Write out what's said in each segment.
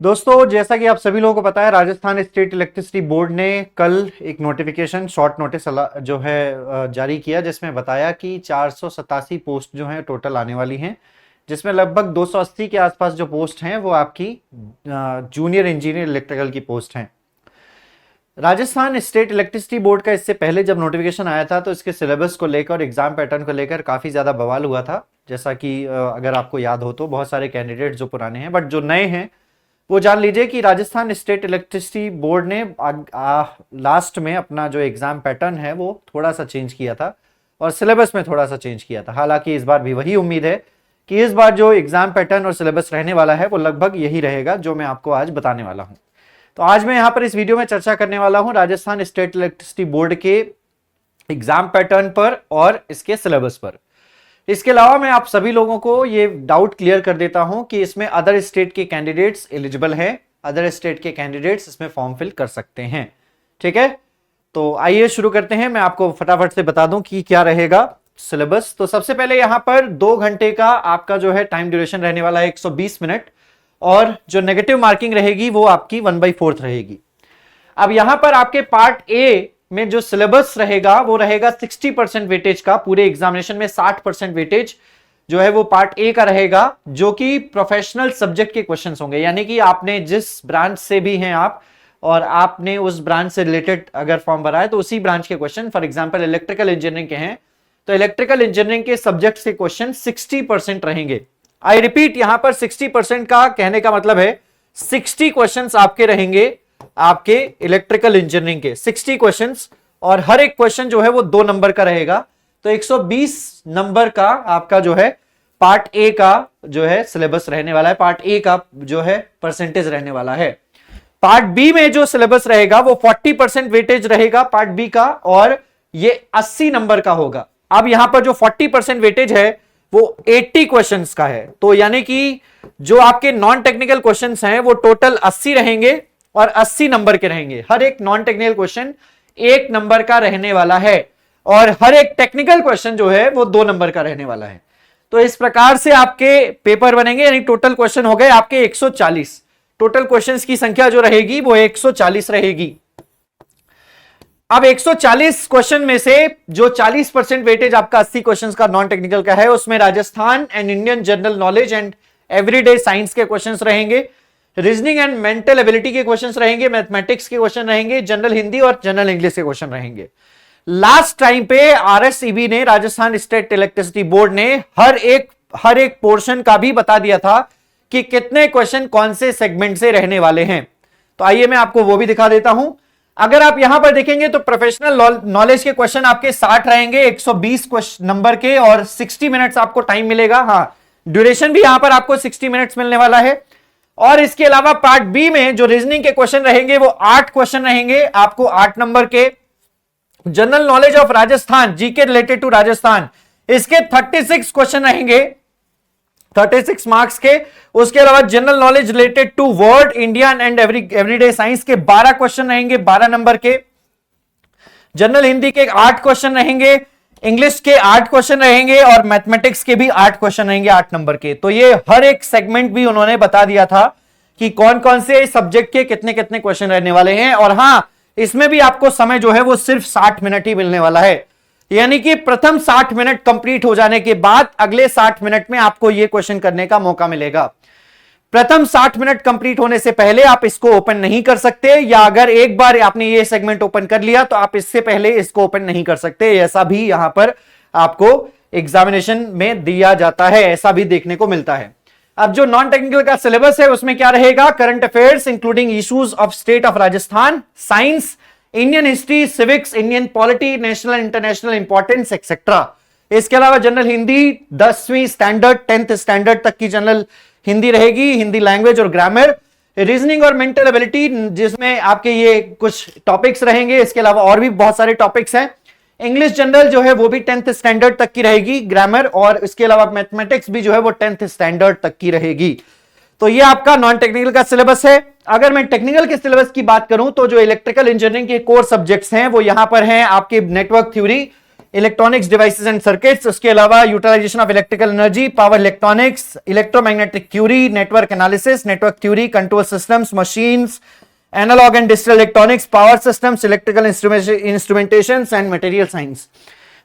दोस्तों, जैसा कि आप सभी लोगों को पता है, राजस्थान स्टेट इलेक्ट्रिसिटी बोर्ड ने कल एक नोटिफिकेशन शॉर्ट नोटिस जो है जारी किया, जिसमें बताया कि 487 पोस्ट जो हैं टोटल आने वाली हैं, जिसमें लगभग 280 के आसपास जो पोस्ट हैं वो आपकी जूनियर इंजीनियर इलेक्ट्रिकल की पोस्ट हैं। राजस्थान स्टेट इलेक्ट्रिसिटी बोर्ड का इससे पहले जब नोटिफिकेशन आया था तो इसके सिलेबस को लेकर, एग्जाम पैटर्न को लेकर काफ़ी ज़्यादा बवाल हुआ था। जैसा कि अगर आपको याद हो तो बहुत सारे कैंडिडेट जो पुराने हैं बट जो नए हैं वो जान लीजिए कि राजस्थान स्टेट इलेक्ट्रिसिटी बोर्ड ने लास्ट में अपना जो एग्जाम पैटर्न है वो थोड़ा सा चेंज किया था और सिलेबस में थोड़ा सा चेंज किया था। हालांकि इस बार भी वही उम्मीद है कि इस बार जो एग्जाम पैटर्न और सिलेबस रहने वाला है वो लगभग यही रहेगा जो मैं आपको आज बताने वाला हूं। तो आज मैं यहाँ पर इस वीडियो में चर्चा करने वाला हूं राजस्थान स्टेट इलेक्ट्रिसिटी बोर्ड के एग्जाम पैटर्न पर और इसके सिलेबस पर। इसके अलावा मैं आप सभी लोगों को ये डाउट क्लियर कर देता हूं कि इसमें अदर स्टेट के कैंडिडेट्स एलिजिबल हैं, अदर स्टेट के कैंडिडेट्स इसमें फॉर्म फिल कर सकते हैं। ठीक है, तो आइए शुरू करते हैं। मैं आपको फटाफट से बता दूं कि क्या रहेगा सिलेबस। तो सबसे पहले यहां पर 2 घंटे का आपका जो है टाइम ड्यूरेशन रहने वाला है, 120 मिनट, और जो नेगेटिव मार्किंग रहेगी वो आपकी 1/4 रहेगी। अब यहां पर आपके पार्ट ए में जो सिलेबस रहेगा वो रहेगा 60% वेटेज का। पूरे एग्जामिनेशन में 60% वेटेज जो है वो पार्ट ए का रहेगा, जो कि प्रोफेशनल सब्जेक्ट के क्वेश्चंस होंगे। यानी कि आपने जिस ब्रांच से भी हैं आप और आपने उस ब्रांच से रिलेटेड अगर फॉर्म भरा है तो उसी ब्रांच के question, for example electrical engineering के हैं तो इलेक्ट्रिकल इंजीनियरिंग के सब्जेक्ट के क्वेश्चन 60% रहेंगे। आई रिपीट, यहां पर 60% का कहने का मतलब है 60 क्वेश्चन आपके रहेंगे आपके इलेक्ट्रिकल इंजीनियरिंग के 60 क्वेश्चंस, और हर एक क्वेश्चन जो है वो 2 नंबर का रहेगा। तो 120 नंबर का आपका जो है पार्ट ए का जो है सिलेबस रहने वाला है, पार्ट ए का जो है परसेंटेज रहने वाला है। पार्ट बी में जो सिलेबस रहेगा वो 40% वेटेज रहेगा पार्ट बी का, और ये 80 नंबर का होगा। अब यहां पर जो 40% वेटेज है वो 80 क्वेश्चंस का है। तो यानी कि जो आपके नॉन टेक्निकल क्वेश्चंस हैं वो टोटल 80 रहेंगे और 80 नंबर के रहेंगे। हर एक नॉन टेक्निकल क्वेश्चन 1 नंबर का रहने वाला है और हर एक टेक्निकल क्वेश्चन जो है वो 2 नंबर का रहने वाला है। तो इस प्रकार से आपके पेपर बनेंगे, यानी टोटल क्वेश्चन हो गए आपके 140। टोटल क्वेश्चंस की संख्या जो रहेगी वो 140 रहेगी। अब 140 क्वेश्चन में से जो 40% वेटेज आपका 80 क्वेश्चंस का नॉन टेक्निकल का है, उसमें Rajasthan and Indian general knowledge and everyday science के क्वेश्चंस रहेंगे, रीजनिंग एंड मेंटल एबिलिटी के क्वेश्चंस रहेंगे, मैथमेटिक्स के क्वेश्चन रहेंगे, जनरल हिंदी और जनरल इंग्लिश के क्वेश्चन रहेंगे। लास्ट टाइम पे आरएसईबी ने, राजस्थान स्टेट इलेक्ट्रिसिटी बोर्ड ने हर एक पोर्शन का भी बता दिया था कि कितने क्वेश्चन कौन से सेगमेंट से रहने वाले हैं। तो आइए मैं आपको वो भी दिखा देता हूं। अगर आप यहां पर देखेंगे तो प्रोफेशनल नॉलेज के क्वेश्चन आपके 60 रहेंगे, 120 नंबर के, और 60 मिनट्स आपको टाइम मिलेगा। हाँ, ड्यूरेशन भी यहां पर आपको 60 मिनट्स मिलने वाला है। और इसके अलावा पार्ट बी में जो रीजनिंग के क्वेश्चन रहेंगे वो 8 क्वेश्चन रहेंगे आपको 8 नंबर के। General knowledge of Rajasthan, GK related to Rajasthan, इसके 36 क्वेश्चन रहेंगे, 36 मार्क्स के। उसके अलावा general knowledge related to world, Indian and everyday science के 12 क्वेश्चन रहेंगे 12 नंबर के। जनरल हिंदी के 8 क्वेश्चन रहेंगे, इंग्लिश के 8 क्वेश्चन रहेंगे और मैथमेटिक्स के भी 8 क्वेश्चन रहेंगे 8 नंबर के। तो ये हर एक सेगमेंट भी उन्होंने बता दिया था कि कौन कौन से सब्जेक्ट के कितने कितने क्वेश्चन रहने वाले हैं। और हां, इसमें भी आपको समय जो है वो सिर्फ 60 मिनट ही मिलने वाला है। यानी कि प्रथम 60 मिनट कंप्लीट हो जाने के बाद अगले 60 मिनट में आपको यह क्वेश्चन करने का मौका मिलेगा। प्रथम 60 मिनट कंप्लीट होने से पहले आप इसको ओपन नहीं कर सकते, या अगर एक बार आपने ये सेगमेंट ओपन कर लिया तो आप इससे पहले इसको ओपन नहीं कर सकते। ऐसा भी यहां पर आपको एग्जामिनेशन में दिया जाता है, ऐसा भी देखने को मिलता है। अब जो नॉन टेक्निकल का सिलेबस है उसमें क्या रहेगा? Current affairs including issues of state of Rajasthan, science, Indian history, civics, Indian polity, national international importance etcetera. इसके अलावा जनरल हिंदी 10वीं स्टैंडर्ड 10th स्टैंडर्ड तक की जनरल हिंदी रहेगी, हिंदी लैंग्वेज और ग्रामर, रीजनिंग और मेंटल एबिलिटी जिसमें आपके ये कुछ टॉपिक्स रहेंगे। इसके अलावा और भी बहुत सारे टॉपिक्स हैं। इंग्लिश जनरल जो है वो भी 10th स्टैंडर्ड तक की रहेगी, ग्रामर, और इसके अलावा मैथमेटिक्स भी जो है वो 10th स्टैंडर्ड तक की रहेगी। तो ये आपका नॉन टेक्निकल का सिलेबस है। अगर मैं टेक्निकल के सिलेबस की बात करूं तो जो इलेक्ट्रिकल इंजीनियरिंग के कोर सब्जेक्ट्स हैं वो यहां पर हैं आपके network theory, electronics devices and circuits, उसके अलावा utilisation of electrical energy, power electronics, electromagnetic theory, network analysis, network theory, control systems, machines, analog and digital electronics, power systems, electrical instrumentation and material science.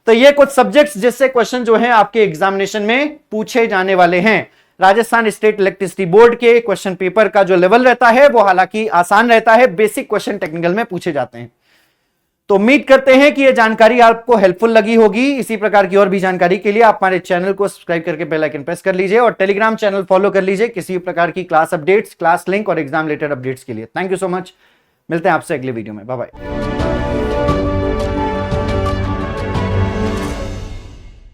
तो ये कुछ subjects जिससे question जो है आपके examination में पूछे जाने वाले हैं। राजस्थान स्टेट इलेक्ट्रिसिटी बोर्ड के क्वेश्चन पेपर का जो लेवल रहता है वो हालांकि आसान रहता है, बेसिक क्वेश्चन टेक्निकल में पूछे जाते हैं। तो उम्मीद करते हैं कि ये जानकारी आपको हेल्पफुल लगी होगी। इसी प्रकार की और भी जानकारी के लिए आप हमारे चैनल को सब्सक्राइब करके बेल आइकन प्रेस कर लीजिए और टेलीग्राम चैनल फॉलो कर लीजिए किसी भी प्रकार की क्लास अपडेट्स, क्लास लिंक और एग्जाम रिलेटेड अपडेट्स के लिए। Thank you so much. मिलते हैं आपसे अगले वीडियो में। Bye bye.